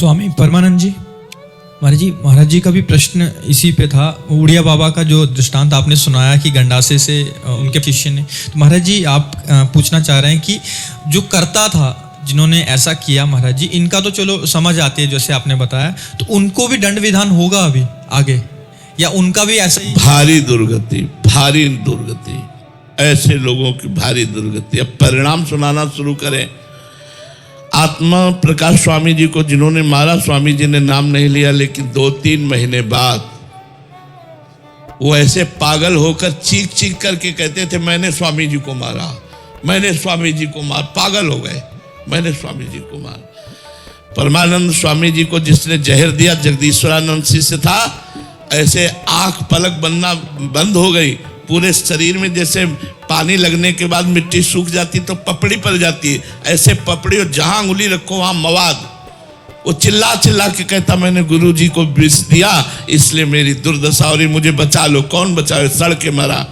स्वामी परमानंद जी, महाराज जी का भी प्रश्न इसी पे था। उड़िया बाबा का जो दृष्टांत आपने सुनाया कि गंडासे से उनके शिष्य ने, तो महाराज जी आप पूछना चाह रहे हैं कि जो करता था जिन्होंने ऐसा किया, महाराज जी इनका तो चलो समझ आती है जैसे आपने बताया, तो उनको भी दंड विधान होगा अभी आगे, या उनका भी ऐसा ही? भारी दुर्गति ऐसे लोगों की भारी दुर्गति। अब परिणाम सुनाना शुरू करें। आत्मा प्रकाश स्वामी जी को जिन्होंने मारा, स्वामी जी ने नाम नहीं लिया, लेकिन 2-3 महीने बाद वो ऐसे पागल होकर चीख चीख करके कहते थे मैंने स्वामी जी को मारा, मैंने स्वामी जी को मारा। पागल हो गए, मैंने स्वामी जी को मारा। परमानंद स्वामी जी को जिसने जहर दिया जगदीश्वरानंद शिष्य था, ऐसे आंख पलक बनना बंद हो गई। पूरे शरीर में जैसे पानी लगने के बाद मिट्टी सूख जाती तो पपड़ी पड़ जाती है, ऐसे पपड़ी, और जहां उंगली रखो वहां मवाद। वो चिल्ला चिल्ला के कहता मैंने गुरु जी को विष दिया, इसलिए मेरी दुर्दशा हो रही, मुझे बचा लो। कौन बचाए? सड़ के मरा।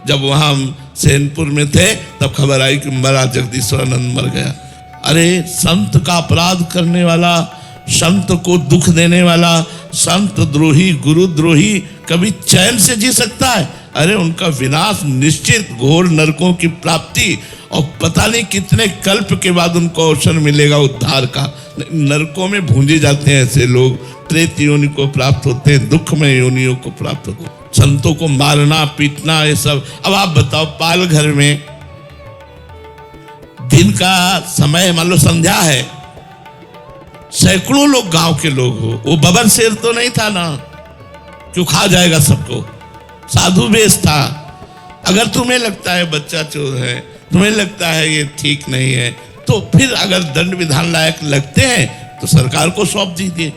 जब वहां सैनपुर में थे तब खबर आई कि मरा, जगदीश्वरानंद मर गया। अरे संत का अपराध करने वाला, संत को दुख देने वाला, संत द्रोही, गुरु द्रोही कभी चैन से जी सकता है? अरे उनका विनाश निश्चित, घोर नरकों की प्राप्ति, और पता नहीं कितने कल्प के बाद उनको अवसर मिलेगा उद्धार का। नरकों में भूंजे जाते हैं ऐसे लोग, प्रेत योनि को प्राप्त होते हैं, दुखमय योनियों को प्राप्त होते हैं। संतों को मारना पीटना ये सब। अब आप बताओ, पाल घर में दिन का समय मान लो संध्या है, सैकड़ों लोग गांव के लोग हो, वो बबर शेर तो नहीं था ना, क्यों खा जाएगा सबको। साधु वेश था। अगर तुम्हें लगता है बच्चा चोर है, तुम्हें लगता है ये ठीक नहीं है, तो फिर अगर दंड विधान लायक लगते हैं तो सरकार को सौंप दीजिए।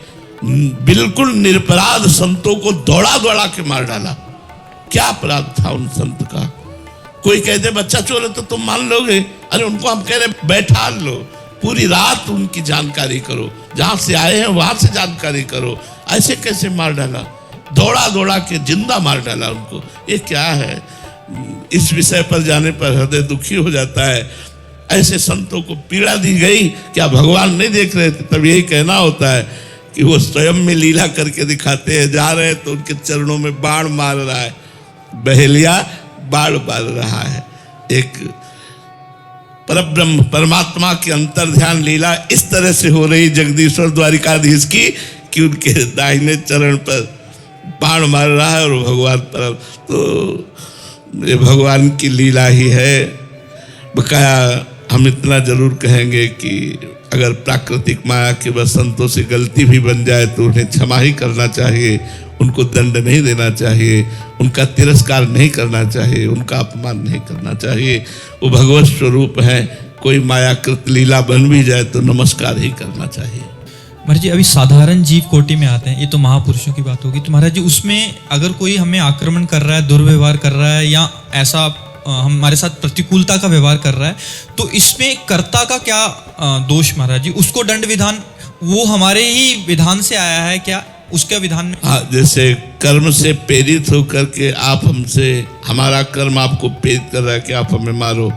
बिल्कुल निरपराध संतों को दौड़ा दौड़ा के मार डाला। क्या अपराध था उन संत का? कोई कहते बच्चा चोर है तो तुम मान लोगे? अरे उनको हम कह रहे बैठा लो, पूरी रात उनकी जानकारी करो, जहां से आए हैं वहां से जानकारी करो। ऐसे कैसे मार डाला? दौड़ा दौड़ा के जिंदा मार डाला उनको। ये क्या है? इस विषय पर जाने पर हृदय दुखी हो जाता है। ऐसे संतों को पीड़ा दी गई, क्या भगवान नहीं देख रहे थे? तब यही कहना होता है कि वो स्वयं में लीला करके दिखाते हैं। जा रहे हैं तो उनके चरणों में बाण मार रहा है, बहेलिया बाण मार रहा है। एक परब्रह्म परमात्मा की अंतर ध्यान लीला इस तरह से हो रही जगदीश्वर द्वारिकाधीश की कि उनके दाहिने चरण पर बाण मार रहा है और भगवान पर। तो ये भगवान की लीला ही है। बकाया हम इतना जरूर कहेंगे कि अगर प्राकृतिक माया के बस संतों से गलती भी बन जाए तो उन्हें क्षमा ही करना चाहिए, उनको दंड नहीं देना चाहिए, उनका तिरस्कार नहीं करना चाहिए, उनका अपमान नहीं करना चाहिए। वो भगवत स्वरूप है। कोई मायाकृत लीला बन भी जाए तो नमस्कार ही करना चाहिए। महाराज जी अभी साधारण जीव कोटि में आते हैं, ये तो महापुरुषों की बात होगी। तो महाराज जी उसमें अगर कोई हमें आक्रमण कर रहा है, दुर्व्यवहार कर रहा है, या ऐसा हमारे साथ प्रतिकूलता का व्यवहार कर रहा है, तो इसमें कर्ता का क्या दोष महाराज जी? उसको दंड विधान वो हमारे ही विधान से आया है क्या? उसके विधान में? हाँ, जैसे कर्म से प्रेरित होकर के आप हमसे, हमारा कर्म आपको प्रेरित कर रहा है कि आप हमें मारो,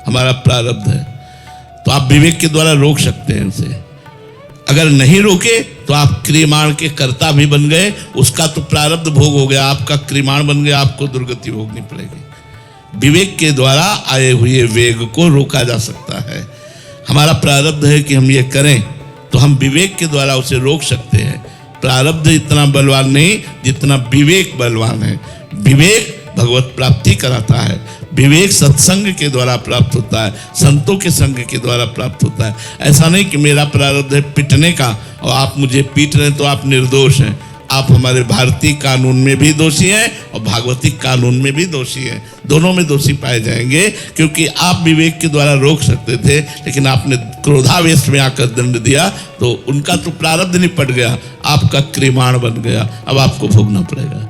हमारा प्रारब्ध है, तो आप विवेक के द्वारा रोक सकते हैं उसे। अगर नहीं रोके तो आप क्रियमाण के कर्ता भी बन गए, उसका तो प्रारब्ध भोग हो गया, आपका क्रियमाण बन गया, आपको दुर्गति भोगनी पड़ेगी। विवेक के द्वारा आए हुए वेग को रोका जा सकता है। हमारा प्रारब्ध है कि हम ये करें, तो हम विवेक के द्वारा उसे रोक सकते हैं। प्रारब्ध इतना बलवान नहीं जितना विवेक बलवान है। विवेक भगवत प्राप्ति कराता है, विवेक सत्संग के द्वारा प्राप्त होता है, संतों के संग के द्वारा प्राप्त होता है। ऐसा नहीं कि मेरा प्रारब्ध है पिटने का और आप मुझे पीट रहे हैं तो आप निर्दोष हैं। आप हमारे भारतीय कानून में भी दोषी हैं और भागवतिक कानून में भी दोषी हैं। दोनों में दोषी पाए जाएंगे, क्योंकि आप विवेक के द्वारा रोक सकते थे, लेकिन आपने क्रोधावेश में आकर दंड दिया तो उनका तो प्रारब्ध निपट गया, आपका क्रियमाण बन गया, अब आपको भोगना पड़ेगा।